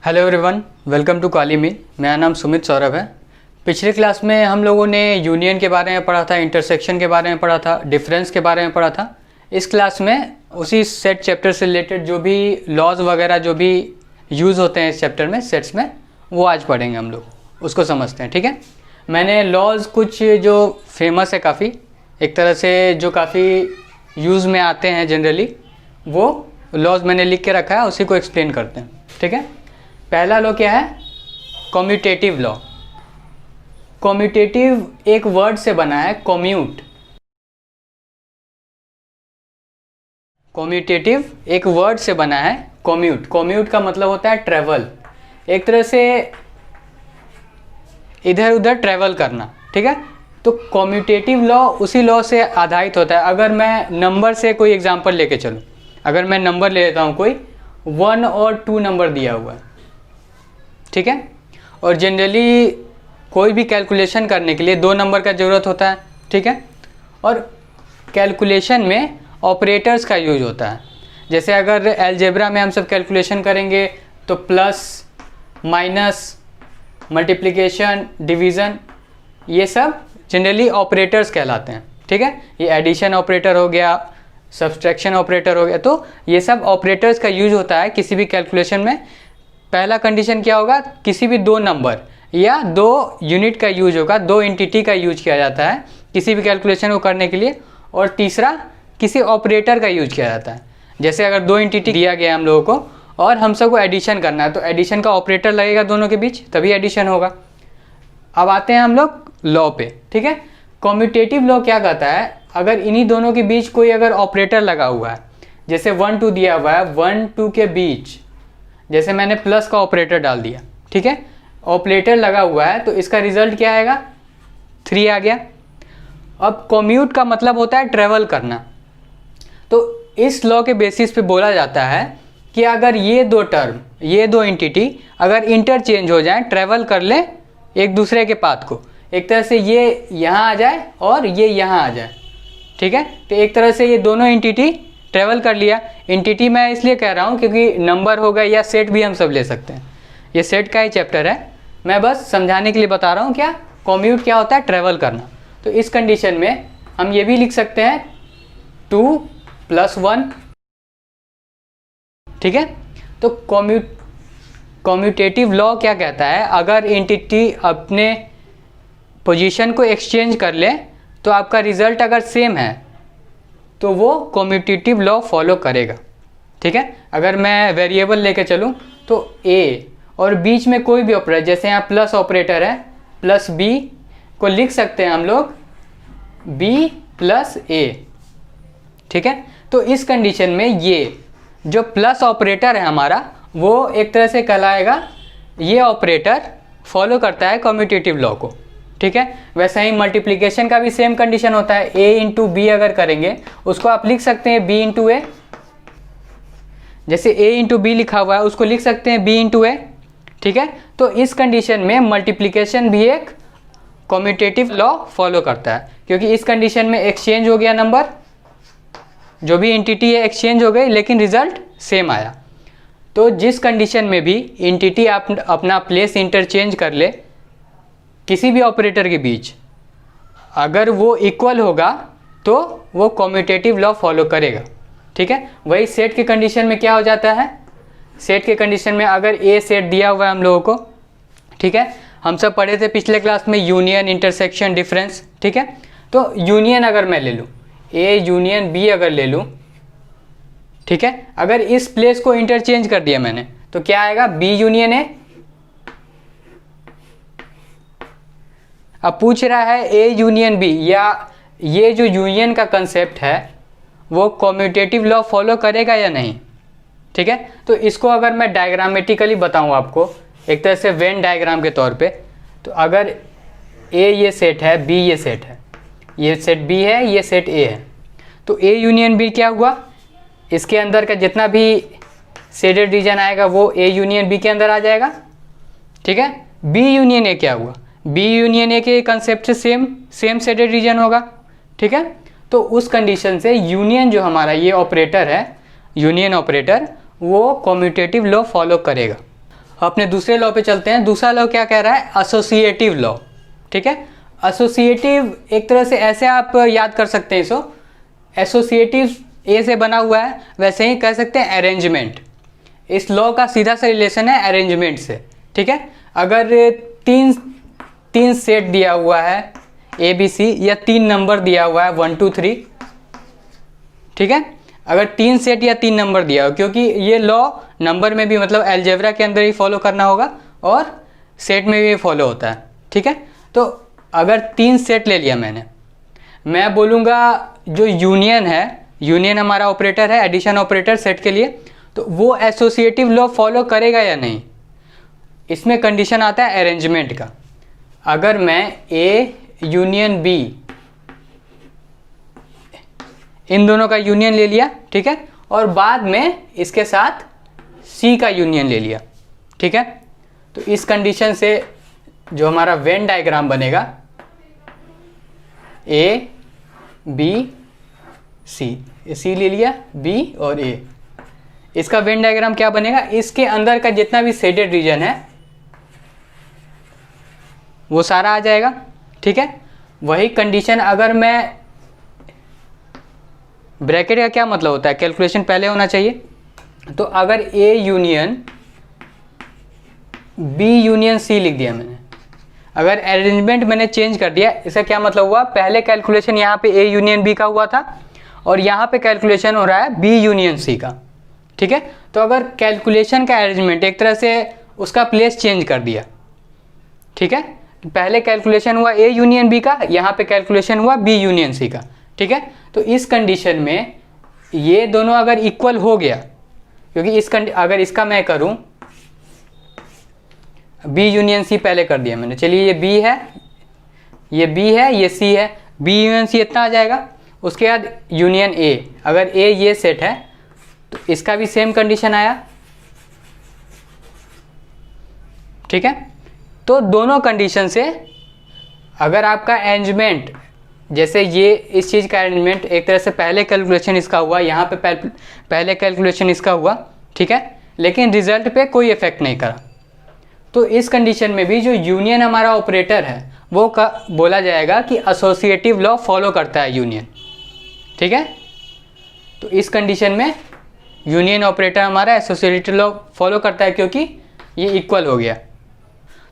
Hello everyone, welcome to काली मील। मेरा नाम सुमित सौरभ है। पिछले क्लास में हम लोगों ने यूनियन के बारे में पढ़ा था, इंटरसेक्शन के बारे में पढ़ा था, डिफरेंस के बारे में पढ़ा था। इस क्लास में उसी सेट चैप्टर से रिलेटेड जो भी लॉज वगैरह जो भी यूज़ होते हैं इस चैप्टर में, सेट्स में, वो आज पढ़ेंगे हम लोग, उसको समझते हैं। ठीक है, मैंने लॉज कुछ जो फेमस है काफ़ी, एक तरह से जो काफ़ी यूज़ में आते हैं जनरली, वो लॉज मैंने लिख के रखा है, उसी को एक्सप्लेन करते हैं। ठीक है, पहला लॉ क्या है? Commutative law. कम्यूटेटिव एक वर्ड से बना है, कम्यूट। कम्यूटेटिव एक वर्ड से बना है, कम्यूट। कम्यूट का मतलब होता है ट्रैवल, एक तरह से इधर उधर ट्रैवल करना। ठीक है, तो कम्यूटेटिव लॉ उसी लॉ से आधारित होता है। अगर मैं नंबर से कोई एग्जांपल लेके चलूँ, अगर मैं नंबर ले लेता हूँ, कोई 1 और 2 नंबर दिया हुआ है, ठीक है, और जनरली कोई भी कैलकुलेशन करने के लिए 2 नंबर का ज़रूरत होता है। ठीक है, और कैलकुलेशन में ऑपरेटर्स का यूज होता है। जैसे अगर अलजेब्रा में हम सब कैलकुलेशन करेंगे तो प्लस, माइनस, मल्टीप्लिकेशन, डिवीज़न, ये सब जनरली ऑपरेटर्स कहलाते हैं। ठीक है, ये एडिशन ऑपरेटर हो गया, सब्सट्रैक्शन ऑपरेटर हो गया, तो ये सब ऑपरेटर्स का यूज होता है किसी भी कैलकुलेशन में। पहला कंडीशन क्या होगा? किसी भी 2 नंबर या 2 यूनिट का यूज होगा, 2 एंटिटी का यूज किया जाता है किसी भी कैलकुलेशन को करने के लिए। और तीसरा, किसी ऑपरेटर का यूज किया जाता है। जैसे अगर 2 एंटिटी दिया गया हम लोगों को और हम सबको एडिशन करना है, तो एडिशन का ऑपरेटर लगेगा दोनों के बीच, तभी एडिशन होगा। अब आते हैं हम लोग लॉ पे। ठीक है, कम्यूटेटिव लॉ क्या कहता है? अगर इन्हीं दोनों के बीच कोई अगर ऑपरेटर लगा हुआ है, जैसे 1 2 दिया हुआ है, 1 2 के बीच जैसे मैंने प्लस का ऑपरेटर डाल दिया, ठीक है, ऑपरेटर लगा हुआ है, तो इसका रिजल्ट क्या आएगा? 3 आ गया। अब कम्यूट का मतलब होता है ट्रैवल करना। तो इस लॉ के बेसिस पे बोला जाता है कि अगर ये 2 टर्म, ये 2 एंटिटी अगर इंटरचेंज हो जाएं, ट्रैवल कर ले एक दूसरे के पाथ को, एक तरह से ये यहाँ आ जाए और ये यहाँ आ जाए, ठीक है, तो एक तरह से ये दोनों एंटिटी ट्रैवल कर लिया। एंटिटी मैं इसलिए कह रहा हूँ क्योंकि नंबर हो गया या सेट भी हम सब ले सकते हैं, ये सेट का ही चैप्टर है, मैं बस समझाने के लिए बता रहा हूँ क्या कम्यूट क्या होता है, ट्रैवल करना। तो इस कंडीशन में हम ये भी लिख सकते हैं 2 + 1। ठीक है, तो कम्यूटेटिव लॉ क्या कहता है? अगर एंटिटी अपने पोजीशन को एक्सचेंज कर ले तो आपका रिजल्ट अगर सेम है तो वो कम्यूटेटिव लॉ फॉलो करेगा। ठीक है, अगर मैं वेरिएबल लेके चलूँ तो a और बीच में कोई भी ऑपरेटर, जैसे यहाँ प्लस ऑपरेटर है, प्लस b को लिख सकते हैं हम लोग b + a। ठीक है, तो इस कंडीशन में ये जो प्लस ऑपरेटर है हमारा, वो एक तरह से कहलाएगा, ये ऑपरेटर फॉलो करता है कम्यूटेटिव लॉ को। ठीक है, वैसे ही मल्टीप्लिकेशन का भी सेम कंडीशन होता है, a × b अगर करेंगे उसको आप लिख सकते हैं b × a। जैसे a × b लिखा हुआ है उसको लिख सकते हैं b × a। ठीक है, तो इस कंडीशन में मल्टीप्लिकेशन भी एक कम्यूटेटिव लॉ फॉलो करता है, क्योंकि इस कंडीशन में एक्सचेंज हो गया नंबर, जो भी एंटिटी है एक्सचेंज हो गई, लेकिन रिजल्ट सेम आया। तो जिस कंडीशन में भी एंटिटी अपना प्लेस इंटरचेंज कर ले किसी भी ऑपरेटर के बीच, अगर वो इक्वल होगा तो वो कम्यूटेटिव लॉ फॉलो करेगा। ठीक है, वही सेट की कंडीशन में क्या हो जाता है? सेट के कंडीशन में अगर ए सेट दिया हुआ है हम लोगों को, ठीक है, हम सब पढ़े थे पिछले क्लास में यूनियन, इंटरसेक्शन, डिफरेंस। ठीक है, तो यूनियन अगर मैं ले लूँ, ए यूनियन बी अगर ले लूँ, ठीक है, अगर इस प्लेस को इंटरचेंज कर दिया मैंने तो क्या आएगा? B union A. अब पूछ रहा है ए यूनियन बी, या ये जो यूनियन का कंसेप्ट है वो कम्यूटेटिव लॉ फॉलो करेगा या नहीं। ठीक है, तो इसको अगर मैं डायग्रामेटिकली बताऊं आपको, एक तरह से वेन डायग्राम के तौर पे, तो अगर ए ये सेट है, बी ये सेट है, ये सेट बी है, ये सेट ए है, तो ए यूनियन बी क्या हुआ? इसके अंदर का जितना भी शेडेड रीजन आएगा वो ए यूनियन बी के अंदर आ जाएगा। ठीक है, बी यूनियन ए क्या हुआ? बी यूनियन ए के कंसेप्ट से सेम शेडेड रीजन होगा। ठीक है, तो उस कंडीशन से यूनियन जो हमारा ये ऑपरेटर है, यूनियन ऑपरेटर, वो कम्यूटेटिव लॉ फॉलो करेगा। अपने दूसरे लॉ पे चलते हैं। दूसरा लॉ क्या कह रहा है? Associative law. ठीक है, एसोसिएटिव एक तरह से ऐसे आप याद कर सकते हैं इसको, एसोसिएटिव ए से बना हुआ है, वैसे ही कह सकते हैं अरेंजमेंट। इस लॉ का सीधा सा रिलेशन है अरेंजमेंट से। ठीक है, अगर तीन सेट दिया हुआ है ए बी सी, या 3 नंबर दिया हुआ है 1 2 3, ठीक है, अगर 3 सेट या 3 नंबर दिया हो, क्योंकि ये लॉ नंबर में भी मतलब अलजेब्रा के अंदर ही फॉलो करना होगा और सेट में भी फॉलो होता है। ठीक है, तो अगर 3 सेट ले लिया मैंने, मैं बोलूँगा जो यूनियन है, यूनियन हमारा ऑपरेटर है, एडिशन ऑपरेटर सेट के लिए, तो वो एसोसिएटिव लॉ फॉलो करेगा या नहीं, इसमें कंडीशन आता है अरेंजमेंट का। अगर मैं ए यूनियन बी, इन दोनों का यूनियन ले लिया, ठीक है, और बाद में इसके साथ सी का यूनियन ले लिया, ठीक है, तो इस कंडीशन से जो हमारा वेन डायग्राम बनेगा ए बी सी ले लिया, बी और ए, इसका वेन डायग्राम क्या बनेगा? इसके अंदर का जितना भी शेडेड रीजन है वो सारा आ जाएगा। ठीक है, वही कंडीशन अगर मैं, ब्रैकेट का क्या मतलब होता है? कैलकुलेशन पहले होना चाहिए। तो अगर A union B union C लिख दिया मैंने, अगर अरेंजमेंट मैंने चेंज कर दिया, इसका क्या मतलब हुआ? पहले कैलकुलेशन यहाँ पे ए यूनियन बी का हुआ था और यहाँ पे कैलकुलेशन हो रहा है बी यूनियन सी का। ठीक है, तो अगर कैलकुलेशन का अरेंजमेंट एक तरह से उसका प्लेस चेंज कर दिया, ठीक है, पहले कैलकुलेशन हुआ ए यूनियन बी का, यहाँ पे कैलकुलेशन हुआ बी यूनियन सी का। ठीक है, तो इस कंडीशन में ये दोनों अगर इक्वल हो गया, क्योंकि अगर इसका मैं करूं, बी यूनियन सी पहले कर दिया मैंने, चलिए ये बी है, ये बी है, ये सी है, बी यूनियन सी इतना आ जाएगा। उसके बाद यूनियन ए, अगर ए ये सेट है तो इसका भी सेम कंडीशन आया। ठीक है, तो दोनों कंडीशन से अगर आपका अरेंजमेंट, जैसे ये इस चीज़ का अरेंजमेंट एक तरह से पहले कैलकुलेशन इसका हुआ, यहाँ पे पहले कैलकुलेशन इसका हुआ, ठीक है, लेकिन रिजल्ट पे कोई इफेक्ट नहीं करा, तो इस कंडीशन में भी जो यूनियन हमारा ऑपरेटर है वो बोला जाएगा कि एसोसिएटिव लॉ फॉलो करता है यूनियन। ठीक है, तो इस कंडीशन में यूनियन ऑपरेटर हमारा एसोसिएटिव लॉ फॉलो करता है क्योंकि ये इक्वल हो गया।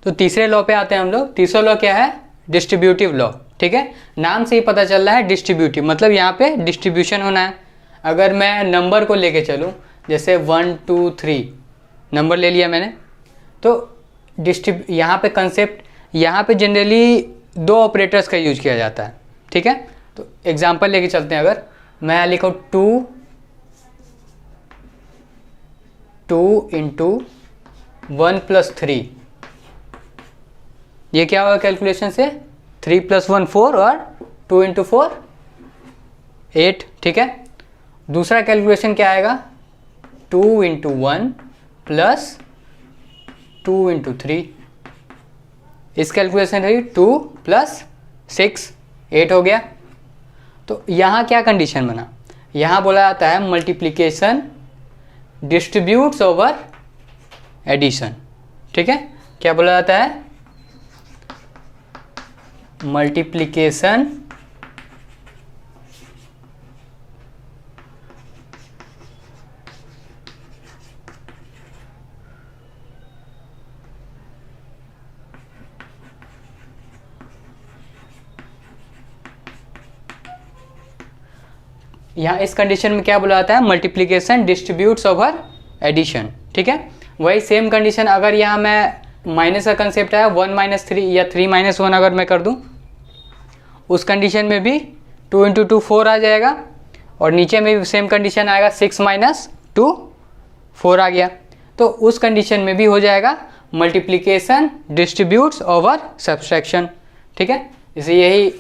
तो तीसरे लॉ पे आते हैं हम लोग। तीसरा लॉ क्या है? Distributive law. ठीक है, नाम से ही पता चल रहा है डिस्ट्रीब्यूटिव, मतलब यहाँ पे डिस्ट्रीब्यूशन होना है। अगर मैं नंबर को लेके चलूँ, जैसे 1 2 3 नंबर ले लिया मैंने, तो यहाँ पे कंसेप्ट, यहाँ पे जनरली 2 ऑपरेटर्स का यूज किया जाता है। ठीक है, तो एग्जांपल लेके चलते हैं। अगर मैं लिखूँ 2 इंटू 1 + 3, ये क्या होगा कैलकुलेशन से? 3 + 1 4 और 2 इंटू 4 8। ठीक है, दूसरा कैलकुलेशन क्या आएगा? 2 इंटू 1 प्लस 2 इंटू 3, इस कैलकुलेशन रही 2 + 6 8 हो गया। तो यहाँ क्या कंडीशन बना? यहाँ बोला जाता है मल्टीप्लिकेशन डिस्ट्रीब्यूट्स ओवर एडिशन। ठीक है, क्या बोला जाता है? मल्टीप्लिकेशन यहाँ इस कंडीशन में क्या बोला जाता है? Multiplication distributes over addition. ठीक है, वही सेम कंडीशन अगर यहाँ मैं माइनस का कंसेप्ट है 1 - 3 या 3 - 1 अगर मैं कर दूँ, उस कंडीशन में भी 2 इंटू 2 4 आ जाएगा, और नीचे में भी सेम कंडीशन आएगा 6 - 2 4 आ गया। तो उस कंडीशन में भी हो जाएगा मल्टीप्लिकेशन डिस्ट्रीब्यूट्स ओवर सब्सट्रैक्शन। ठीक है, इसे यही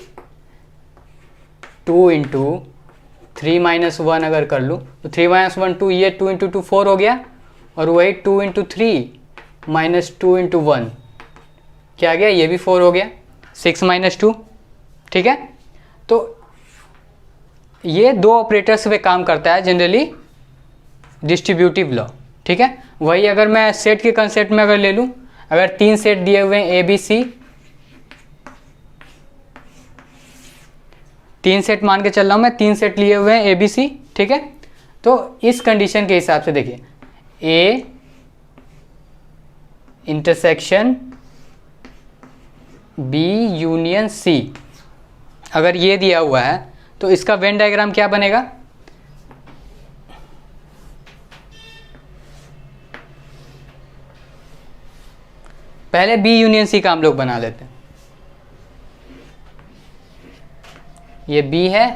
2 इंटू 3 - 1 अगर कर लूँ तो 3 - 1 2, ये 2 इंटू 2 4 हो गया, और वही 2 इंटू 3 - 2 इंटू 1 क्या आ गया? ये भी 4 हो गया, 6 - 2। ठीक है, तो ये 2 ऑपरेटर्स पे काम करता है जनरली डिस्ट्रीब्यूटिव लॉ। ठीक है। वही अगर मैं सेट के कंसेप्ट में अगर ले लूँ, अगर 3 सेट दिए हुए हैं ABC, 3 सेट मान के चल रहा हूँ मैं, 3 सेट लिए हुए हैं ABC, ठीक है। तो इस कंडीशन के हिसाब से देखिए, A intersection B union C अगर ये दिया हुआ है तो इसका वेन डायग्राम क्या बनेगा? पहले B यूनियन C का हम लोग बना लेते हैं। ये B है,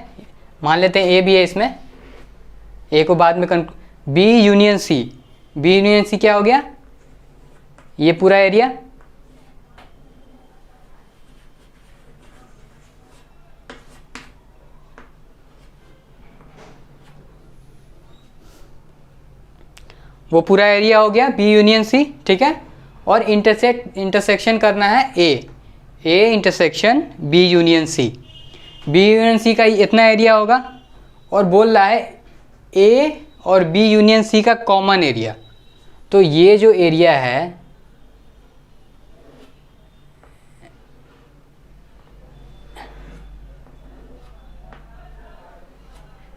मान लेते हैं A भी है इसमें, A को बाद में B union C, B union C क्या हो गया? ये पूरा एरिया, वो पूरा एरिया हो गया B यूनियन C, ठीक है। और इंटरसेक्शन करना है A intersection B union C, B union C का इतना एरिया होगा, और बोल रहा है A और B यूनियन C का कॉमन एरिया। तो ये जो एरिया है,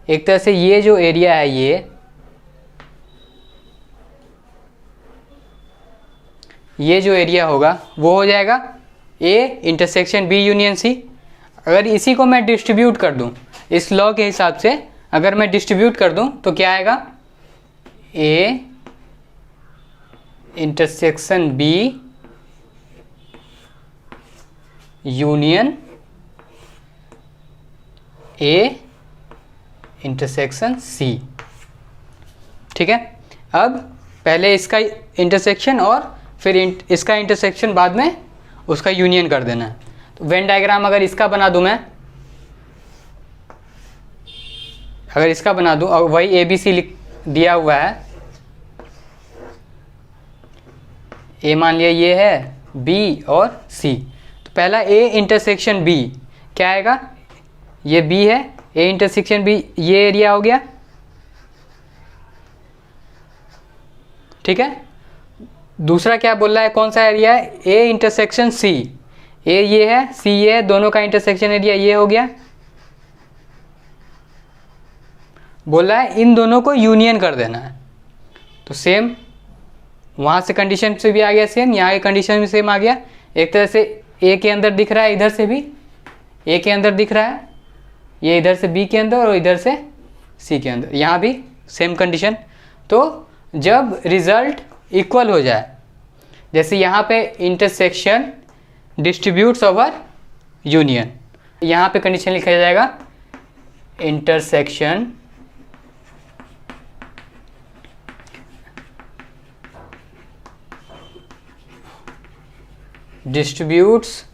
एक तरह से ये जो एरिया है, ये जो एरिया होगा वो हो जाएगा A intersection B union C। अगर इसी को मैं डिस्ट्रीब्यूट कर दूं, इस लॉ के हिसाब से अगर मैं डिस्ट्रीब्यूट कर दूं तो क्या आएगा? A intersection B union A intersection C, ठीक है। अब पहले इसका इंटरसेक्शन और फिर इसका इंटरसेक्शन बाद में उसका यूनियन कर देना है। तो वेन डायग्राम अगर इसका बना दूं मैं, अगर इसका बना दूं और वही ABC लिख दिया हुआ है, A मान लिया ये है B और C, तो पहला A इंटरसेक्शन B क्या आएगा? ये B है, A इंटरसेक्शन B ये एरिया हो गया, ठीक है। दूसरा क्या बोल रहा है, कौन सा एरिया है? A इंटरसेक्शन C, A ये है, C ये है, दोनों का इंटरसेक्शन एरिया ये हो गया। बोल रहा है इन दोनों को यूनियन कर देना है। तो सेम वहाँ से कंडीशन से भी आ गया सेम, यहाँ की कंडीशन भी सेम आ गया। एक तरह से A के अंदर दिख रहा है, इधर से भी A के अंदर दिख रहा है, ये इधर से B के अंदर और इधर से C के अंदर, यहाँ भी सेम कंडीशन। तो जब रिजल्ट इक्वल हो जाए, जैसे यहाँ पे इंटरसेक्शन डिस्ट्रीब्यूट्स ओवर यूनियन, यहाँ पे कंडीशन लिखा जाएगा इंटरसेक्शन डिस्ट्रीब्यूट्स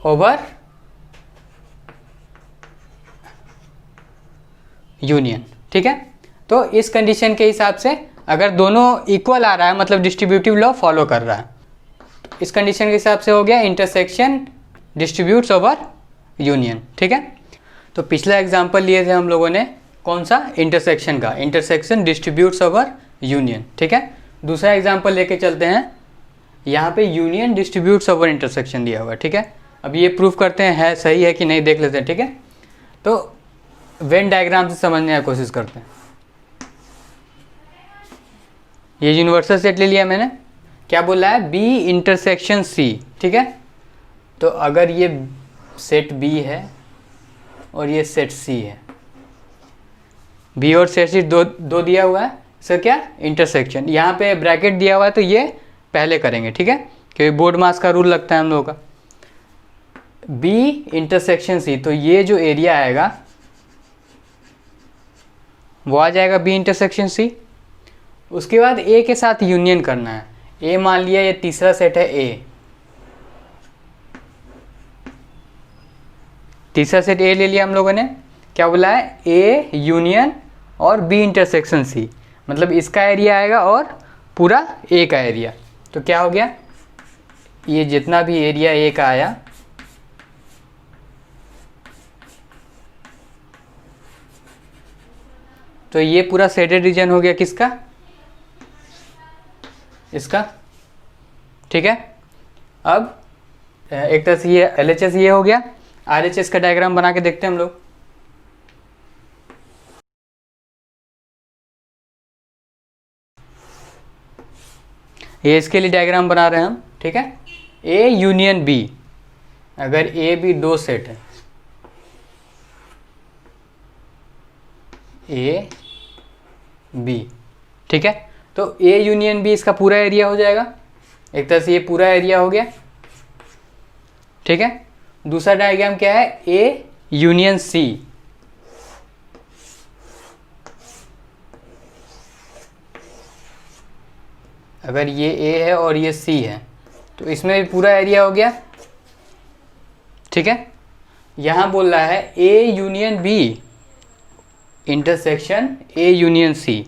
ओवर यूनियन, ठीक है। तो इस कंडीशन के हिसाब से अगर दोनों इक्वल आ रहा है, मतलब डिस्ट्रीब्यूटिव लॉ फॉलो कर रहा है, तो इस कंडीशन के हिसाब से हो गया इंटरसेक्शन डिस्ट्रीब्यूट्स ओवर यूनियन, ठीक है। तो पिछला एग्जांपल लिए थे हम लोगों ने, कौन सा? इंटरसेक्शन का, इंटरसेक्शन डिस्ट्रीब्यूट्स ओवर यूनियन, ठीक है। दूसरा एग्जांपल लेके चलते हैं, यहाँ पे यूनियन डिस्ट्रीब्यूट्स ओवर इंटरसेक्शन दिया हुआ है, ठीक है। अब ये प्रूफ करते हैं है सही है कि नहीं, देख लेते हैं, ठीक है। तो वेन डायग्राम से समझने की कोशिश करते हैं। ये यूनिवर्सल सेट ले लिया मैंने, क्या बोला है? B इंटरसेक्शन C, ठीक है। तो अगर ये सेट B है और ये सेट C है, B और सेट C दो दिया हुआ है, सर क्या? इंटरसेक्शन, यहाँ पे ब्रैकेट दिया हुआ है तो ये पहले करेंगे, ठीक है, क्योंकि बोर्ड मास का रूल लगता है हम लोगों का। B इंटरसेक्शन C, तो ये जो एरिया आएगा वो आ जाएगा B इंटरसेक्शन C। उसके बाद A के साथ यूनियन करना है। A मान लिया ये तीसरा सेट है A, तीसरा सेट A ले लिया हम लोगों ने, क्या बोला है? A यूनियन और B इंटरसेक्शन C, मतलब इसका एरिया आएगा और पूरा A का एरिया। तो क्या हो गया? ये जितना भी एरिया A का आया, तो ये पूरा सेटेड रीजन हो गया किसका? इसका, ठीक है। अब एक तरह से ये LHS ये हो गया। RHS का डायग्राम बना के देखते हैं हम लोग। ये इसके लिए डायग्राम बना रहे हैं हम, ठीक है। A यूनियन B, अगर A B दो सेट है, A B, ठीक है, तो A यूनियन B इसका पूरा एरिया हो जाएगा। एक तरह से ये पूरा एरिया हो गया, ठीक है। दूसरा डायग्राम क्या है, A यूनियन C, अगर ये A है और ये C है तो इसमें भी पूरा एरिया हो गया, ठीक है। यहां बोल रहा है A union B intersection A union C,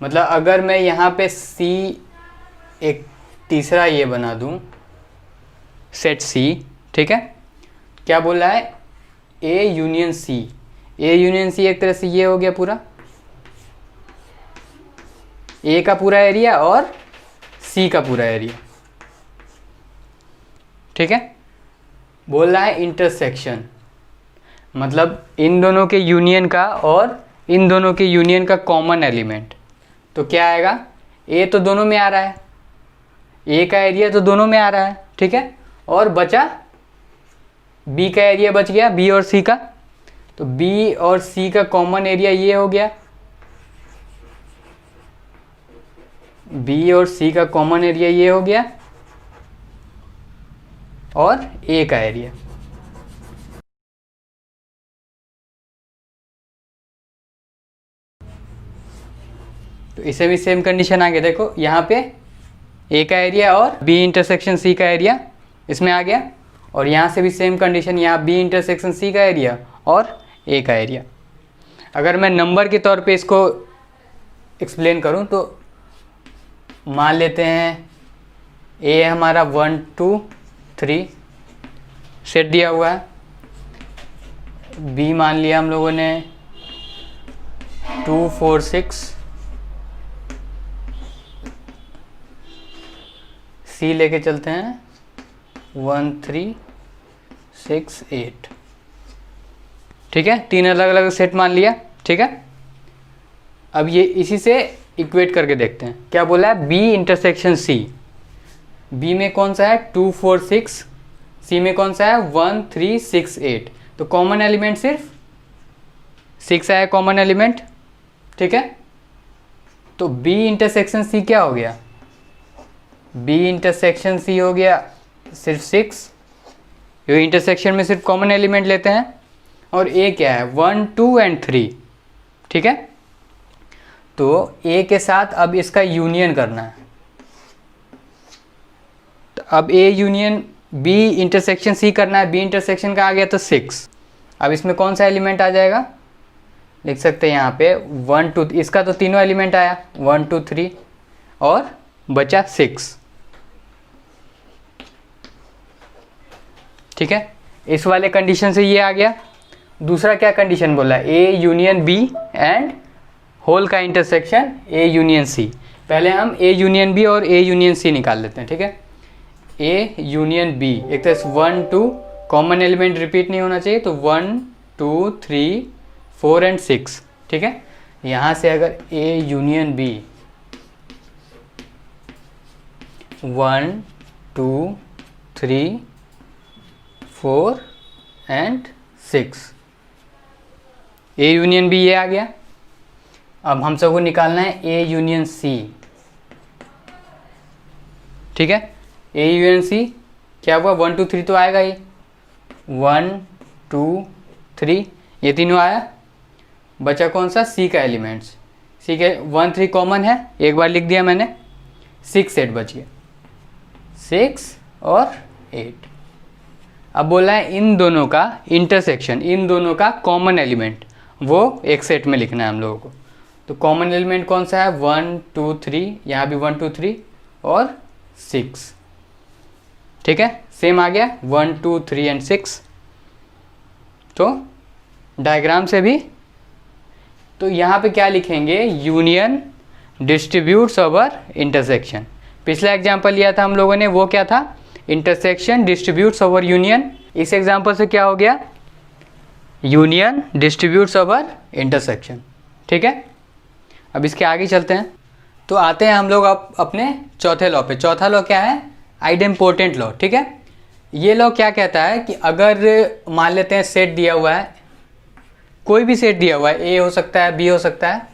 मतलब अगर मैं यहाँ पे C एक तीसरा ये बना दूं सेट C, ठीक है। क्या बोल रहा है, A union C, A union C एक तरह से ये हो गया पूरा A का पूरा एरिया और C का पूरा एरिया, ठीक है। बोल रहा है इंटरसेक्शन, मतलब इन दोनों के यूनियन का और इन दोनों के यूनियन का कॉमन एलिमेंट। तो क्या आएगा, A तो दोनों में आ रहा है, A का एरिया तो दोनों में आ रहा है, ठीक है। और बचा B का एरिया बच गया, B और C का। तो B और C का कॉमन एरिया ये हो गया, B और C का कॉमन एरिया ये हो गया, और A का एरिया। तो इसे भी सेम कंडीशन आ गया, देखो यहाँ पे A का एरिया और B इंटरसेक्शन C का एरिया इसमें आ गया, और यहाँ से भी सेम कंडीशन, यहाँ B इंटरसेक्शन C का एरिया और A का एरिया। अगर मैं नंबर के तौर पे इसको एक्सप्लेन करूँ तो मान लेते हैं A हमारा 1 2 3 सेट दिया हुआ है, B मान लिया हम लोगों ने 2 4 6, C लेके चलते हैं 1 3 6 8, ठीक है। तीन अलग अलग सेट मान लिया, ठीक है। अब ये इसी से इक्वेट करके देखते हैं, क्या बोला है, B इंटरसेक्शन C, B में कौन सा है 2 4 6, C में कौन सा है 1 3 6 8, तो कॉमन एलिमेंट सिर्फ 6 आया कॉमन एलिमेंट, ठीक है। तो B इंटरसेक्शन C क्या हो गया, B इंटरसेक्शन C हो गया सिर्फ 6, ये इंटरसेक्शन में सिर्फ कॉमन एलिमेंट लेते हैं, और A क्या है 1 2 एंड 3, ठीक है। तो A के साथ अब इसका यूनियन करना है, तो अब A union B intersection C करना है, B इंटरसेक्शन का आ गया तो 6। अब इसमें कौन सा एलिमेंट आ जाएगा, लिख सकते हैं यहाँ पे 1 2, इसका तो तीनों एलिमेंट आया 1 2 3 और बचा 6, ठीक है। इस वाले कंडीशन से ये आ गया। दूसरा क्या कंडीशन बोला, A union B and whole का इंटरसेक्शन A यूनियन C। पहले हम A यूनियन B और A यूनियन C निकाल लेते हैं, ठीक है। A यूनियन B एक तरह से 1 2 कॉमन एलिमेंट रिपीट नहीं होना चाहिए, तो 1 2 3 4 एंड 6, ठीक है। यहाँ से अगर A union B 1 2 3 4 and 6, A union B ये आ गया। अब हम सबको निकालना है A यूनियन C, ठीक है। A यूनियन C क्या हुआ 1 2 3 तो आएगा ही, 1 2 3 ये तीनों आया, बचा कौन सा C का एलिमेंट्स, C के 1 3 कॉमन है, एक बार लिख दिया मैंने, 6 सेट बच गया 6 और 8। अब बोला है इन दोनों का इंटरसेक्शन, इन दोनों का कॉमन एलिमेंट वो एक सेट में लिखना है हम लोगों को। तो कॉमन एलिमेंट कौन सा है 1 2 3, यहाँ भी 1 2 3 और 6, ठीक है। सेम आ गया 1 2 3 एंड 6। तो डायग्राम से भी, तो यहाँ पे क्या लिखेंगे, यूनियन डिस्ट्रीब्यूट्स ओवर इंटरसेक्शन। पिछला एग्जाम्पल लिया था हम लोगों ने, वो क्या था, इंटरसेक्शन डिस्ट्रीब्यूट्स ओवर यूनियन। इस एग्जाम्पल से क्या हो गया, यूनियन डिस्ट्रीब्यूट्स ओवर इंटरसेक्शन। ठीक है, अब इसके आगे चलते हैं। तो आते हैं हम लोग अब अपने चौथे लॉ पे। चौथा लॉ क्या है, आइडेम्पोर्टेंट लॉ। ठीक है, ये लॉ क्या कहता है कि अगर मान लेते हैं सेट दिया हुआ है, कोई भी सेट दिया हुआ है, ए हो सकता है, बी हो सकता है,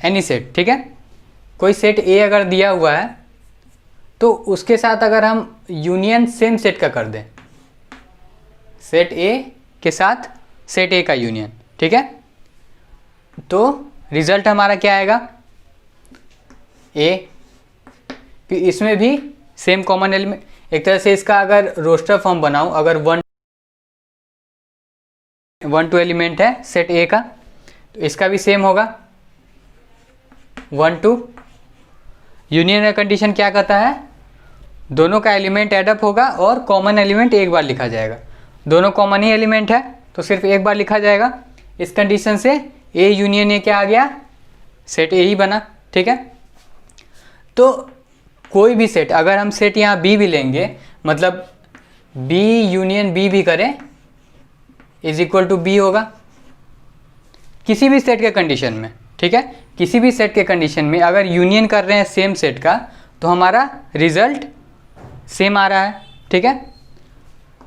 एनी सेट। ठीक है, कोई सेट ए अगर दिया हुआ है तो उसके साथ अगर हम यूनियन सेम सेट का कर दें, सेट ए के साथ सेट ए का यूनियन, ठीक है, तो रिजल्ट हमारा क्या आएगा, ए। फिर इसमें भी सेम कॉमन एलिमेंट, एक तरह से इसका अगर रोस्टर फॉर्म बनाऊं, अगर 1 2 एलिमेंट है सेट ए का, तो इसका भी सेम होगा 1 2। यूनियन का कंडीशन क्या कहता है, दोनों का एलिमेंट एडअप होगा और कॉमन एलिमेंट एक बार लिखा जाएगा। दोनों कॉमन ही एलिमेंट है तो सिर्फ एक बार लिखा जाएगा। इस कंडीशन से ए यूनियन ए क्या आ गया, सेट ए ही बना। ठीक है, तो कोई भी सेट, अगर हम सेट यहाँ बी भी लेंगे, मतलब बी यूनियन बी भी करें इज इक्वल टू बी होगा किसी भी सेट के कंडीशन में। ठीक है, किसी भी सेट के कंडीशन में अगर यूनियन कर रहे हैं सेम सेट का तो हमारा रिजल्ट सेम आ रहा है। ठीक है,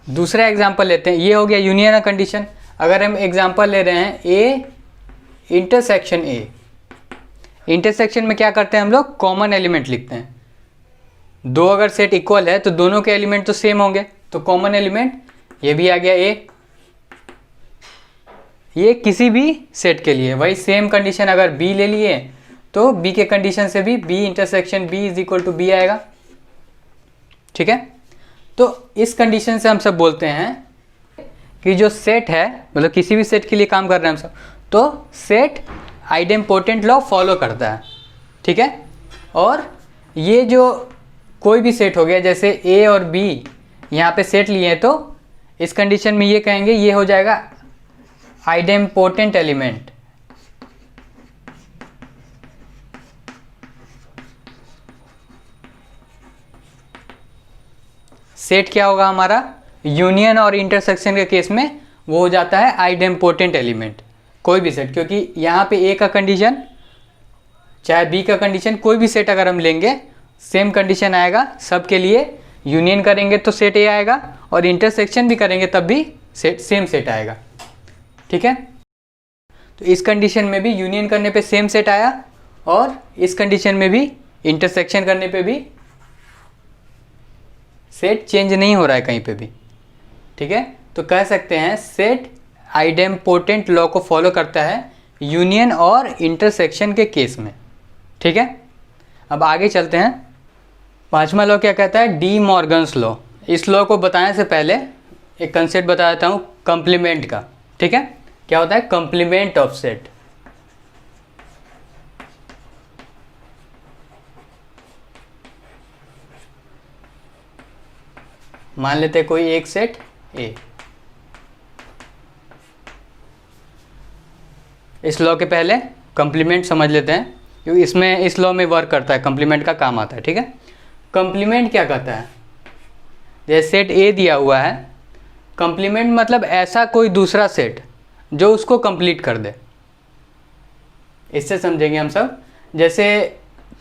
दूसरा एग्जांपल लेते हैं, ये हो गया यूनियन का कंडीशन। अगर हम एग्जांपल ले रहे हैं ए इंटरसेक्शन ए, इंटरसेक्शन में क्या करते हैं हम लोग, कॉमन एलिमेंट लिखते हैं। दो अगर सेट इक्वल है तो दोनों के एलिमेंट तो सेम होंगे, तो कॉमन एलिमेंट ये भी आ गया ए। ये किसी भी सेट के लिए वही सेम कंडीशन, अगर बी ले लिए तो बी के कंडीशन से भी B intersection B is equal to B आएगा। ठीक है, तो इस कंडीशन से हम सब बोलते हैं कि जो सेट है, मतलब किसी भी सेट के लिए काम कर रहे हैं हम सब, तो सेट आइडेम्पोर्टेंट लॉ फॉलो करता है। ठीक है, और ये जो कोई भी सेट हो गया, जैसे ए और बी यहाँ पे सेट लिए हैं, तो इस कंडीशन में ये कहेंगे ये हो जाएगा आइडेम्पोर्टेंट एलिमेंट। सेट क्या होगा हमारा, यूनियन और इंटरसेक्शन के केस में वो हो जाता है आइडेम्पोर्टेंट एलिमेंट, कोई भी सेट। क्योंकि यहाँ पे ए का कंडीशन चाहे बी का कंडीशन, कोई भी सेट अगर हम लेंगे सेम कंडीशन आएगा सबके लिए। यूनियन करेंगे तो सेट ए आएगा और इंटरसेक्शन भी करेंगे तब भी सेट सेम सेट आएगा। ठीक है, तो इस कंडीशन में भी यूनियन करने पे सेम सेट आया और इस कंडीशन में भी इंटरसेक्शन करने पे भी सेट चेंज नहीं हो रहा है कहीं पे भी। ठीक है, तो कह सकते हैं सेट आइडेम्पोर्टेंट लॉ को फॉलो करता है यूनियन और इंटरसेक्शन के केस में। ठीक है, अब आगे चलते हैं। पांचवा लॉ क्या कहता है, डी मॉर्गन्स लॉ। इस लॉ को बताने से पहले एक कंसेप्ट बता देता हूँ कंप्लीमेंट का। ठीक है, क्या होता है कंप्लीमेंट ऑफ सेट। मान लेते हैं कोई एक सेट ए, इस लॉ के पहले कंप्लीमेंट समझ लेते हैं क्योंकि इसमें इस लॉ में वर्क करता है, कंप्लीमेंट का काम आता है। ठीक है, कंप्लीमेंट क्या कहता है, जैसे सेट ए दिया हुआ है, कंप्लीमेंट मतलब ऐसा कोई दूसरा सेट जो उसको कंप्लीट कर दे। इससे समझेंगे हम सब। जैसे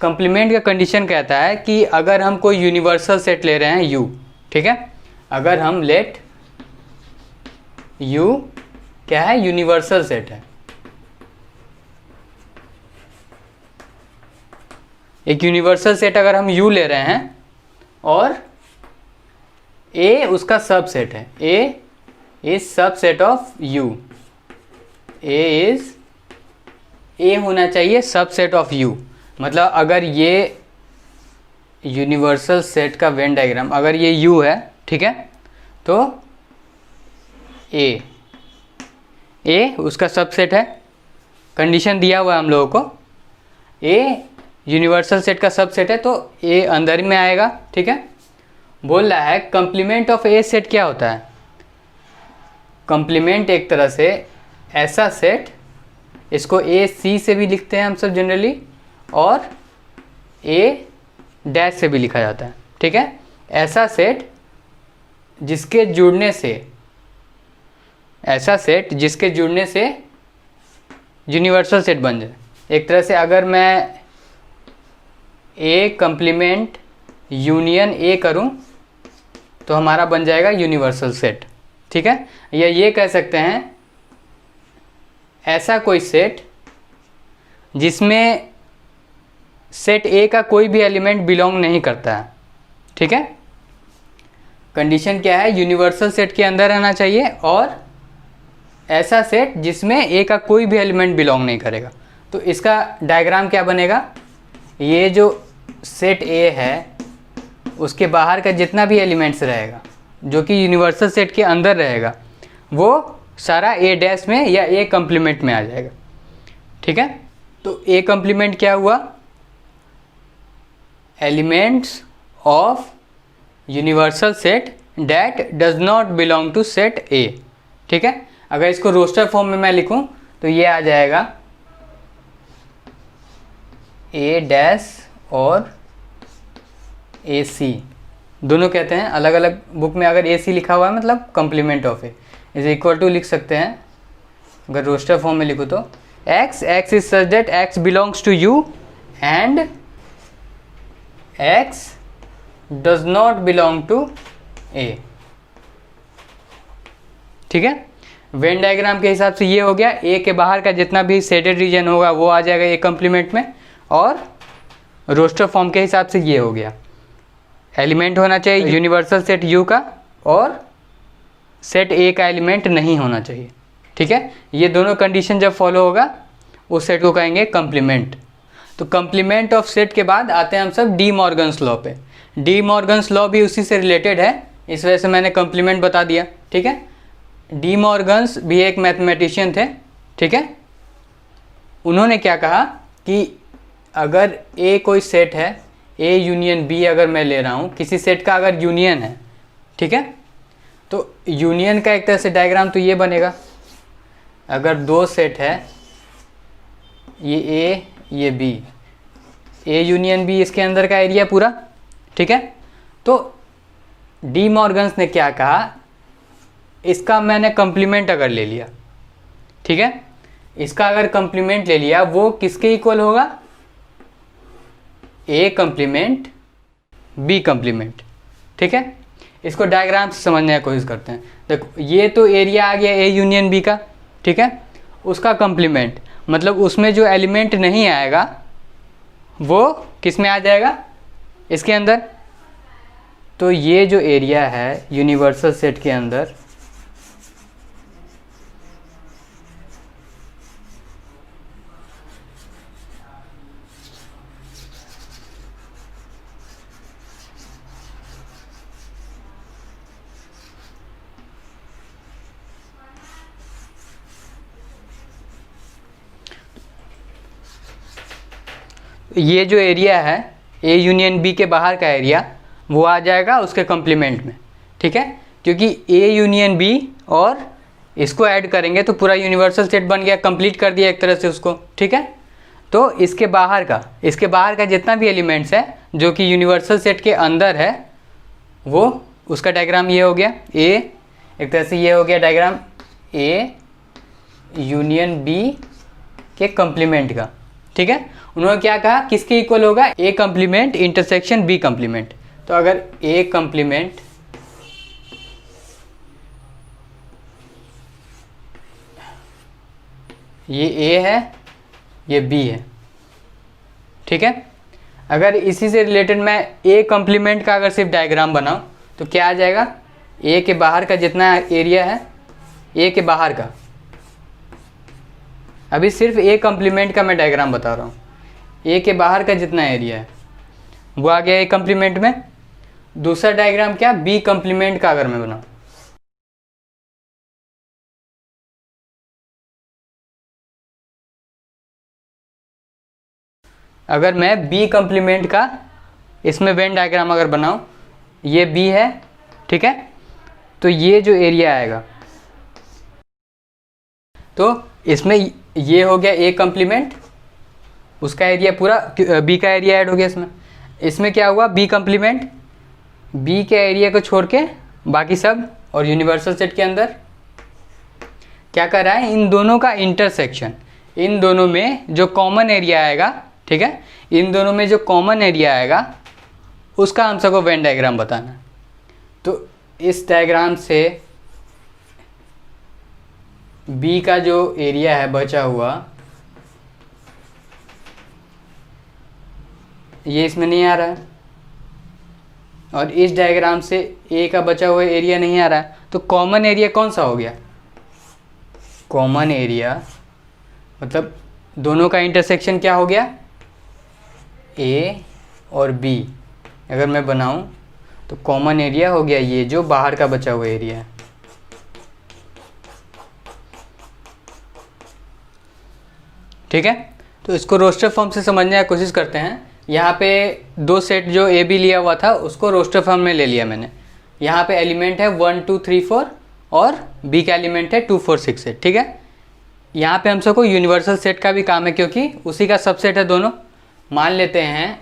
कंप्लीमेंट का कंडीशन कहता है कि अगर हम कोई यूनिवर्सल सेट ले रहे हैं यू, ठीक है, अगर हम लेट यू क्या है, यूनिवर्सल सेट है, एक यूनिवर्सल सेट अगर हम यू ले रहे हैं और ए उसका सबसेट है, ए इज सबसेट ऑफ यू, ए होना चाहिए सबसेट ऑफ यू। मतलब अगर ये यूनिवर्सल सेट का वेन डायग्राम, अगर ये यू है, ठीक है, तो ए उसका सबसेट है। कंडीशन दिया हुआ है हम लोगों को, ए यूनिवर्सल सेट का सबसेट है तो ए अंदर में आएगा। ठीक है, बोल रहा है कंप्लीमेंट ऑफ ए सेट क्या होता है, कंप्लीमेंट एक तरह से ऐसा सेट, इसको ए सी से भी लिखते हैं हम सब जनरली, और ए डैश से भी लिखा जाता है, ठीक है। ऐसा सेट जिसके जुड़ने से यूनिवर्सल सेट बन जाए। एक तरह से अगर मैं ए कंप्लीमेंट यूनियन ए करूं तो हमारा बन जाएगा यूनिवर्सल सेट, ठीक है। या ये कह सकते हैं ऐसा कोई सेट जिसमें सेट ए का कोई भी एलिमेंट बिलोंग नहीं करता है, ठीक है। कंडीशन क्या है, यूनिवर्सल सेट के अंदर रहना चाहिए और ऐसा सेट जिसमें ए का कोई भी एलिमेंट बिलोंग नहीं करेगा। तो इसका डायग्राम क्या बनेगा, ये जो सेट ए है उसके बाहर का जितना भी एलिमेंट्स रहेगा जो कि यूनिवर्सल सेट के अंदर रहेगा वो सारा ए डैश में या ए कंप्लीमेंट में आ जाएगा, ठीक है। तो ए कंप्लीमेंट क्या हुआ, elements of universal set that does not belong to set A, ठीक है। अगर इसको रोस्टर फॉर्म में मैं लिखूं तो ये आ जाएगा ए डैश और ए सी, दोनों कहते हैं अलग अलग बुक में। अगर ए सी लिखा हुआ है मतलब complement of A is equal to लिख सकते हैं। अगर रोस्टर फॉर्म में लिखूँ तो X is such that X belongs to U and X does not belong to A, ठीक है। वेन डायग्राम के हिसाब से ये हो गया, ए के बाहर का जितना भी शेडेड रीजन होगा वो आ जाएगा ए कंप्लीमेंट में, और रोस्टर फॉर्म के हिसाब से ये हो गया, एलिमेंट होना चाहिए यूनिवर्सल सेट यू का और सेट ए का एलिमेंट नहीं होना चाहिए, ठीक है। ये दोनों कंडीशन जब फॉलो होगा उस सेट को कहेंगे कंप्लीमेंट। तो कंप्लीमेंट ऑफ सेट के बाद आते हैं हम सब डी मॉर्गन्स लॉ पे। डी मॉर्गन्स लॉ भी उसी से रिलेटेड है, इस वजह से मैंने कंप्लीमेंट बता दिया, ठीक है। डी मॉर्गन्स भी एक मैथमेटिशियन थे, ठीक है। उन्होंने क्या कहा कि अगर ए कोई सेट है, ए यूनियन बी अगर मैं ले रहा हूँ, किसी सेट का अगर यूनियन है, ठीक है, तो यूनियन का एक तरह से डायग्राम तो ये बनेगा। अगर दो सेट है, ये ए ये बी, ए यूनियन बी इसके अंदर का एरिया पूरा, ठीक है। तो डी मॉर्गन्स ने क्या कहा, इसका मैंने कंप्लीमेंट अगर ले लिया, ठीक है, इसका अगर कंप्लीमेंट ले लिया वो किसके इक्वल होगा, ए कंप्लीमेंट बी कंप्लीमेंट, ठीक है। इसको डायग्राम से समझने की कोशिश करते हैं। देखो ये तो एरिया आ गया ए यूनियन बी का, ठीक है। उसका कंप्लीमेंट मतलब उसमें जो एलिमेंट नहीं आएगा वो किस में आ जाएगा, इसके अंदर। तो ये जो एरिया है यूनिवर्सल सेट के अंदर, ये जो एरिया है ए यूनियन बी के बाहर का एरिया वो आ जाएगा उसके कंप्लीमेंट में, ठीक है। क्योंकि ए यूनियन बी और इसको ऐड करेंगे तो पूरा यूनिवर्सल सेट बन गया, कंप्लीट कर दिया एक तरह से उसको, ठीक है। तो इसके बाहर का जितना भी एलिमेंट्स है जो कि यूनिवर्सल सेट के अंदर है वो उसका डायग्राम ये हो गया। ए एक तरह से ये हो गया डायग्राम ए यूनियन बी के कंप्लीमेंट का, ठीक है। उन्होंने क्या कहा, किसके इक्वल होगा, ए कंप्लीमेंट इंटरसेक्शन बी कंप्लीमेंट। तो अगर ए कंप्लीमेंट ये ए है ये बी है, ठीक है। अगर इसी से रिलेटेड मैं ए कंप्लीमेंट का अगर सिर्फ डायग्राम बनाऊं तो क्या आ जाएगा, ए के बाहर का जितना एरिया है, ए के बाहर का, अभी सिर्फ ए कंप्लीमेंट का मैं डायग्राम बता रहा हूँ, ए के बाहर का जितना एरिया है वो आ गया ए कंप्लीमेंट में। दूसरा डायग्राम क्या, बी कंप्लीमेंट का अगर मैं बनाऊं, अगर मैं बी कंप्लीमेंट का इसमें वेन डायग्राम अगर बनाऊं, ये बी है, ठीक है। तो ये जो एरिया आएगा तो इसमें ये हो गया ए कंप्लीमेंट, उसका एरिया पूरा बी का एरिया ऐड हो गया इसमें। इसमें क्या हुआ, बी कम्प्लीमेंट, बी के एरिया को छोड़ के बाकी सब, और यूनिवर्सल सेट के अंदर क्या कर रहा है, इन दोनों का इंटरसेक्शन, इन दोनों में जो कॉमन एरिया आएगा, ठीक है, इन दोनों में जो कॉमन एरिया आएगा उसका हम सबको वेन डायग्राम बताना। तो इस डायग्राम से बी का जो एरिया है बचा हुआ, ये इसमें नहीं आ रहा है, और इस डायग्राम से ए का बचा हुआ एरिया नहीं आ रहा है। तो कॉमन एरिया कौन सा हो गया, कॉमन एरिया मतलब दोनों का इंटरसेक्शन क्या हो गया, ए और बी अगर मैं बनाऊं तो कॉमन एरिया हो गया ये जो बाहर का बचा हुआ एरिया है। ठीक है, तो इसको रोस्टर फॉर्म से समझने की कोशिश करते हैं। यहाँ पे दो सेट जो ए बी लिया हुआ था उसको रोस्टर फॉर्म में ले लिया मैंने। यहाँ पे एलिमेंट है 1 2 3 4 और बी का एलिमेंट है 2 4 6 8। ठीक है, यहाँ पे हम सबको यूनिवर्सल सेट का भी काम है क्योंकि उसी का सबसेट है दोनों। मान लेते हैं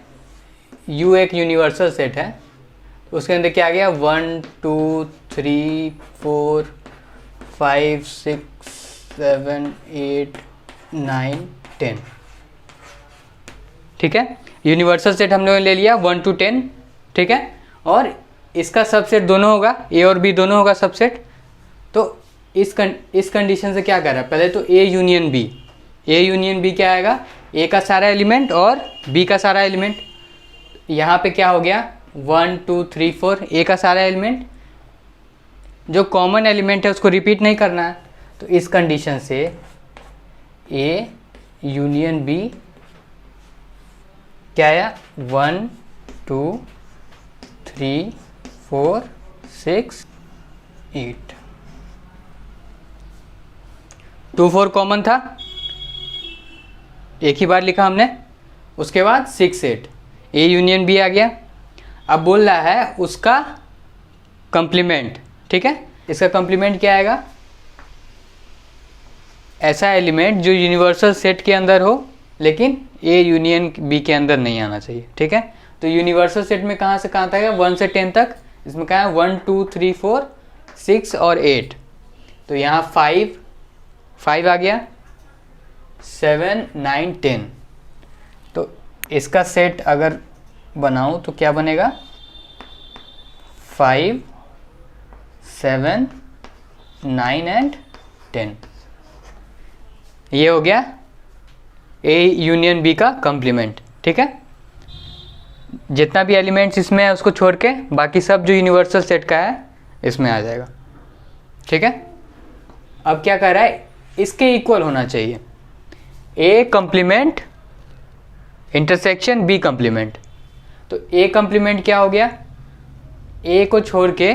U एक यूनिवर्सल सेट है, उसके अंदर क्या आ गया 1 2 3 4 5 6 7 8 9 10। ठीक है, यूनिवर्सल सेट हम लोगों ने ले लिया 1 to 10। ठीक है, और इसका सबसेट दोनों होगा, ए और बी दोनों होगा सबसेट। तो इस कंडीशन से क्या कर रहा है, पहले तो A union B, A union B क्या आएगा, ए का सारा एलिमेंट और बी का सारा एलिमेंट। यहाँ पे क्या हो गया 1 2 3 4, ए का सारा एलिमेंट, जो कॉमन एलिमेंट है उसको रिपीट नहीं करना है। तो इस कंडीशन से ए यूनियन बी क्या आया 1 2 3 4 6 8, 2 4 कॉमन था, एक ही बार लिखा हमने। उसके बाद 6 8, ए यूनियन बी आ गया। अब बोल रहा है उसका कंप्लीमेंट। ठीक है, इसका कंप्लीमेंट क्या आएगा, ऐसा एलिमेंट जो यूनिवर्सल सेट के अंदर हो लेकिन ए यूनियन बी के अंदर नहीं आना चाहिए। ठीक है, तो यूनिवर्सल सेट में कहाँ से कहाँ तक है 1 से 10 तक, इसमें कहाँ है 1 2 3 4 6 और 8। तो यहाँ 5 आ गया, 7 9 10। तो इसका सेट अगर बनाऊँ तो क्या बनेगा 5 7 9 एंड 10। ये हो गया ए यूनियन बी का कंप्लीमेंट। ठीक है, जितना भी एलिमेंट्स इसमें है उसको छोड़ के बाकी सब जो यूनिवर्सल सेट का है इसमें आ जाएगा। ठीक है, अब क्या कर रहा है, इसके इक्वल होना चाहिए ए कंप्लीमेंट इंटरसेक्शन बी कंप्लीमेंट। तो ए कंप्लीमेंट क्या हो गया, ए को छोड़ के,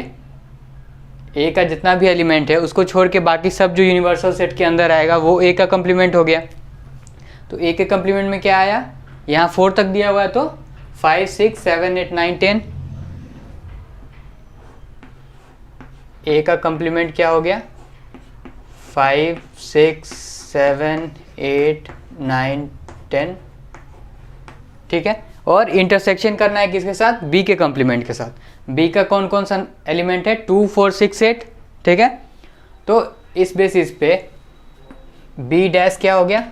ए का जितना भी एलिमेंट है उसको छोड़ के बाकी सब जो यूनिवर्सल सेट के अंदर आएगा वो ए का कंप्लीमेंट हो गया। तो ए के कंप्लीमेंट में क्या आया, यहाँ 4 तक दिया हुआ है तो 5 6 7 8 9 10। ए का कंप्लीमेंट क्या हो गया 5 6 7 8 9 10। ठीक है, और इंटरसेक्शन करना है किसके साथ, बी के कंप्लीमेंट के साथ। बी का कौन कौन सा एलिमेंट है 2 4 6 8। ठीक है, तो इस बेसिस पे बी डैश क्या हो गया,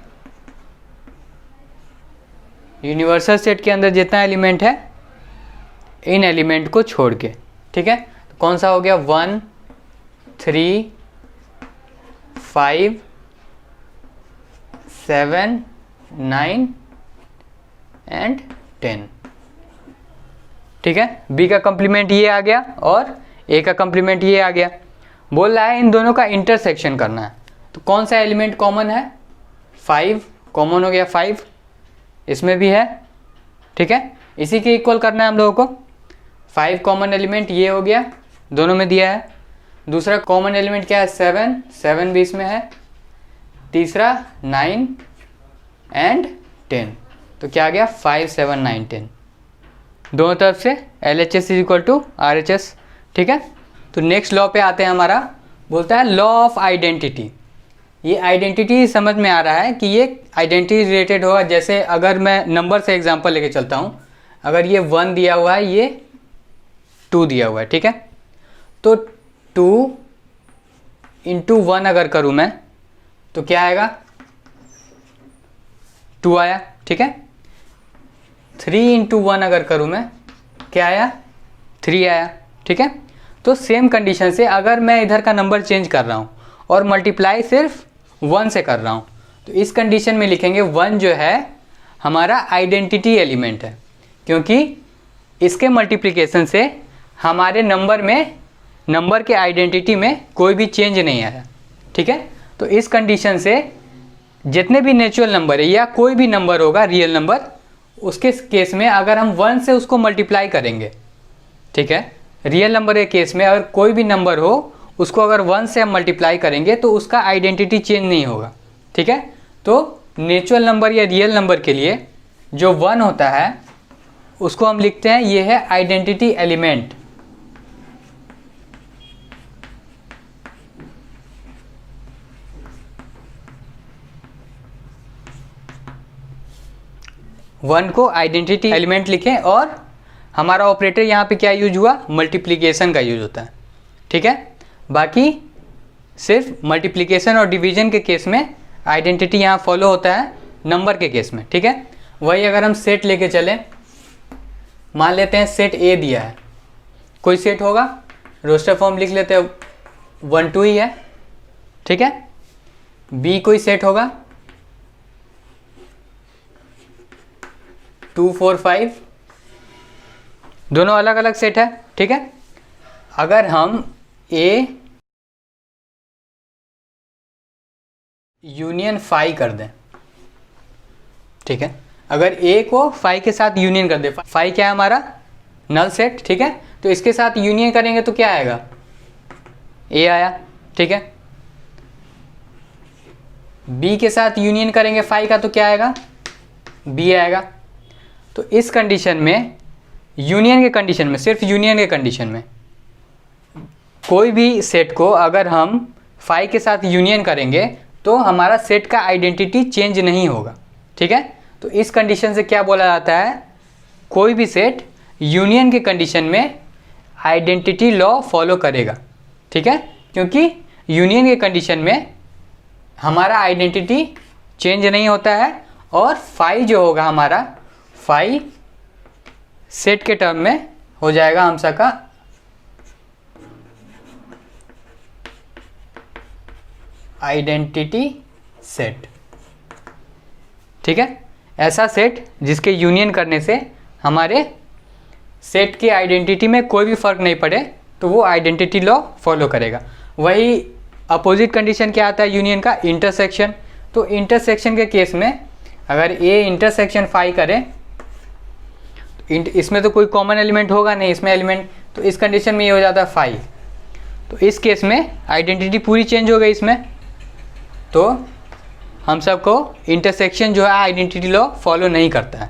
यूनिवर्सल सेट के अंदर जितना एलिमेंट है इन एलिमेंट को छोड़ के। ठीक है, तो कौन सा हो गया 1 3 5 7 9 एंड 10। ठीक है, बी का कंप्लीमेंट ये आ गया और ए का कंप्लीमेंट ये आ गया। बोल रहा है इन दोनों का इंटरसेक्शन करना है। तो कौन सा एलिमेंट कॉमन है, 5 कॉमन हो गया, 5 इसमें भी है। ठीक है, इसी के इक्वल करना है हम लोगों को। 5 कॉमन एलिमेंट ये हो गया, दोनों में दिया है। दूसरा कॉमन एलिमेंट क्या है 7 भी इसमें है। तीसरा 9 एंड 10। तो क्या आ गया 5 7 9 10, दोनों तरफ से LHS is equal to RHS। ठीक है, तो नेक्स्ट लॉ पे आते हैं हमारा, बोलता है लॉ ऑफ आइडेंटिटी। ये आइडेंटिटी समझ में आ रहा है कि ये आइडेंटिटी रिलेटेड होगा। जैसे अगर मैं नंबर से एग्जांपल लेके चलता हूँ, अगर ये 1 दिया हुआ है, ये 2 दिया हुआ है, ठीक है। तो 2 इंटू 1 अगर करूँ मैं तो क्या आएगा, 2 आया, ठीक है। 3 इंटू 1 अगर करूँ मैं, क्या आया, 3 आया, ठीक है। तो सेम कंडीशन से अगर मैं इधर का नंबर चेंज कर रहा हूँ और मल्टीप्लाई सिर्फ 1 से कर रहा हूँ, तो इस कंडीशन में लिखेंगे 1 जो है हमारा आइडेंटिटी एलिमेंट है, क्योंकि इसके मल्टीप्लिकेशन से हमारे नंबर के आइडेंटिटी में कोई भी चेंज नहीं आया, ठीक है। तो इस कंडीशन से जितने भी नेचुरल नंबर है या कोई भी नंबर होगा रियल नंबर, उसके केस में अगर हम 1 से उसको मल्टीप्लाई करेंगे, ठीक है, रियल नंबर के केस में अगर कोई भी नंबर हो उसको अगर 1 से हम मल्टीप्लाई करेंगे तो उसका आइडेंटिटी चेंज नहीं होगा, ठीक है। तो नेचुरल नंबर या रियल नंबर के लिए जो 1 होता है उसको हम लिखते हैं, ये है आइडेंटिटी एलिमेंट। वन को आइडेंटिटी एलिमेंट लिखें और हमारा ऑपरेटर यहाँ पे क्या यूज हुआ, मल्टीप्लिकेशन का यूज होता है, ठीक है। बाकी सिर्फ मल्टीप्लिकेशन और डिवीजन के केस में आइडेंटिटी यहाँ फॉलो होता है नंबर के केस में, ठीक है। वही अगर हम सेट लेके चलें, मान लेते हैं सेट ए दिया है, कोई सेट होगा, रोस्टर फॉर्म लिख लेते हैं 1 2 ही है, ठीक है। बी कोई सेट होगा 2 4 5, दोनों अलग अलग सेट है, ठीक है। अगर हम ए यूनियन फाई कर दें, ठीक है, अगर ए को फाई के साथ यूनियन कर दे, फाई क्या है हमारा नल सेट, ठीक है। तो इसके साथ यूनियन करेंगे तो क्या आएगा, ए आया, ठीक है। बी के साथ यूनियन करेंगे फाई का तो क्या आएगा, बी आएगा। तो इस कंडीशन में, यूनियन के कंडीशन में, सिर्फ यूनियन के कंडीशन में कोई भी सेट को अगर हम फाई के साथ यूनियन करेंगे तो हमारा सेट का आइडेंटिटी चेंज नहीं होगा, ठीक है। तो इस कंडीशन से क्या बोला जाता है, कोई भी सेट यूनियन के कंडीशन में आइडेंटिटी लॉ फॉलो करेगा, ठीक है, क्योंकि यूनियन के कंडीशन में हमारा आइडेंटिटी चेंज नहीं होता है और फाई जो होगा हमारा, फाई सेट के टर्म में हो जाएगा हम सबका आइडेंटिटी सेट, ठीक है। ऐसा सेट जिसके यूनियन करने से हमारे सेट की आइडेंटिटी में कोई भी फर्क नहीं पड़े तो वो आइडेंटिटी लॉ फॉलो करेगा। वही अपोजिट कंडीशन क्या आता है यूनियन का, इंटरसेक्शन। तो इंटरसेक्शन के केस में अगर ए इंटरसेक्शन फाई करे, इसमें तो कोई कॉमन एलिमेंट होगा नहीं इसमें एलिमेंट, तो इस कंडीशन में ये हो जाता है फाई। तो इस केस में आइडेंटिटी पूरी चेंज हो गई इसमें, तो हम सबको इंटरसेक्शन जो है आइडेंटिटी लॉ फॉलो नहीं करता है,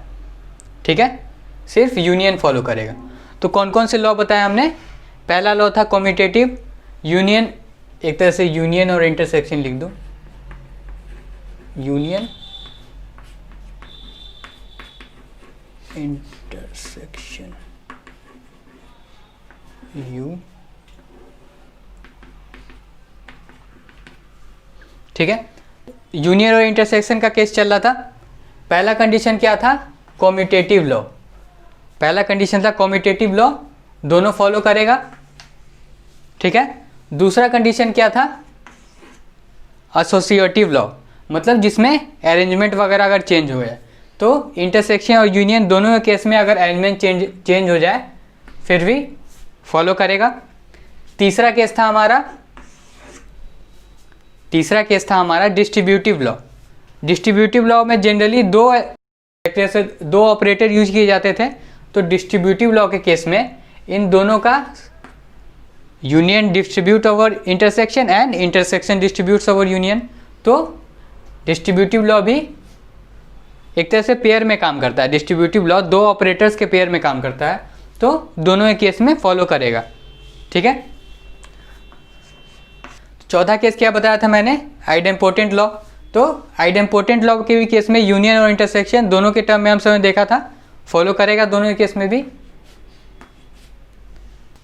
ठीक है, सिर्फ यूनियन फॉलो करेगा। तो कौन कौन से लॉ बताया हमने, पहला लॉ था कम्यूटेटिव यूनियन, एक तरह से यूनियन और इंटरसेक्शन लिख दो, यूनियन इंटरसेक्शन यू, ठीक है। यूनियन और इंटरसेक्शन का केस चल रहा था। पहला कंडीशन क्या था, कम्यूटेटिव लॉ, पहला कंडीशन था कम्यूटेटिव लॉ, दोनों फॉलो करेगा, ठीक है। दूसरा कंडीशन क्या था, एसोसिएटिव लॉ, मतलब जिसमें अरेंजमेंट वगैरह अगर चेंज हो जाए, तो इंटरसेक्शन और यूनियन दोनों के केस में अगर अरेंजमेंट चेंज हो जाए फिर भी फॉलो करेगा। तीसरा केस था हमारा डिस्ट्रीब्यूटिव लॉ। डिस्ट्रीब्यूटिव लॉ में जनरली दो ऑपरेटर यूज किए जाते थे, तो डिस्ट्रीब्यूटिव लॉ के केस में इन दोनों का union distribute over intersection and intersection distributes over union. तो डिस्ट्रीब्यूटिव लॉ भी एक तरह से पेयर में काम करता है, डिस्ट्रीब्यूटिव लॉ दो ऑपरेटर्स के पेयर में काम करता है, तो दोनों के केस में फॉलो करेगा, ठीक है। चौथा केस क्या बताया था मैंने, आइडेम्पोटेंट लॉ। तो आइडेम्पोटेंट लॉ के भी केस में यूनियन और इंटरसेक्शन दोनों के टर्म में हम सबने देखा था फॉलो करेगा दोनों केस में भी।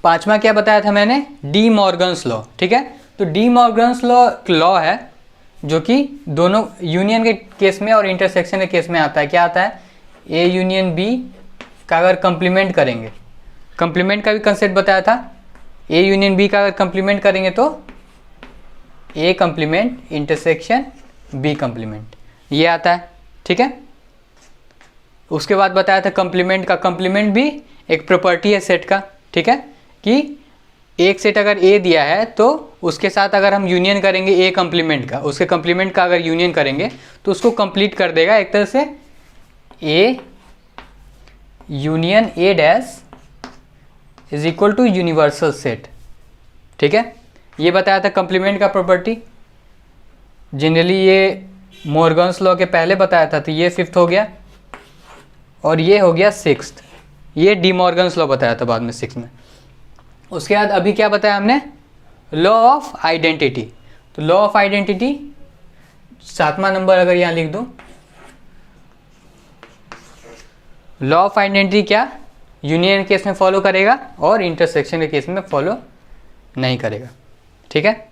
पांचवा क्या बताया था मैंने, डी मॉर्गन्स लॉ, ठीक है। तो डी मॉर्गन्स लॉ है जो कि दोनों यूनियन के केस में और इंटरसेक्शन के केस में आता है। क्या आता है, ए यूनियन बी का अगर कंप्लीमेंट करेंगे, कंप्लीमेंट का भी कंसेप्ट बताया था, ए यूनियन बी का अगर कंप्लीमेंट करेंगे तो ए कंप्लीमेंट इंटरसेक्शन बी कंप्लीमेंट, ये आता है, ठीक है। उसके बाद बताया था कंप्लीमेंट का, कंप्लीमेंट भी एक प्रॉपर्टी है सेट का, ठीक है, कि एक सेट अगर ए दिया है तो उसके साथ अगर हम यूनियन करेंगे ए कंप्लीमेंट का, उसके कंप्लीमेंट का अगर यूनियन करेंगे तो उसको कंप्लीट कर देगा एक तरह से A union A dash is equal to universal set, ठीक है। ये बताया था कंप्लीमेंट का प्रॉपर्टी। जनरली ये मॉर्गन्स लॉ के पहले बताया था, तो ये 5th हो गया और ये हो गया 6th। ये डी मॉर्गन्स लॉ बताया था बाद में 6 में। उसके बाद अभी क्या बताया हमने, लॉ ऑफ आइडेंटिटी। तो लॉ ऑफ आइडेंटिटी 7वां नंबर अगर यहाँ लिख दूं, लॉ ऑफ आइडेंटिटी क्या यूनियन केस में फॉलो करेगा और इंटरसेक्शन के केस में फॉलो नहीं करेगा, ठीक है।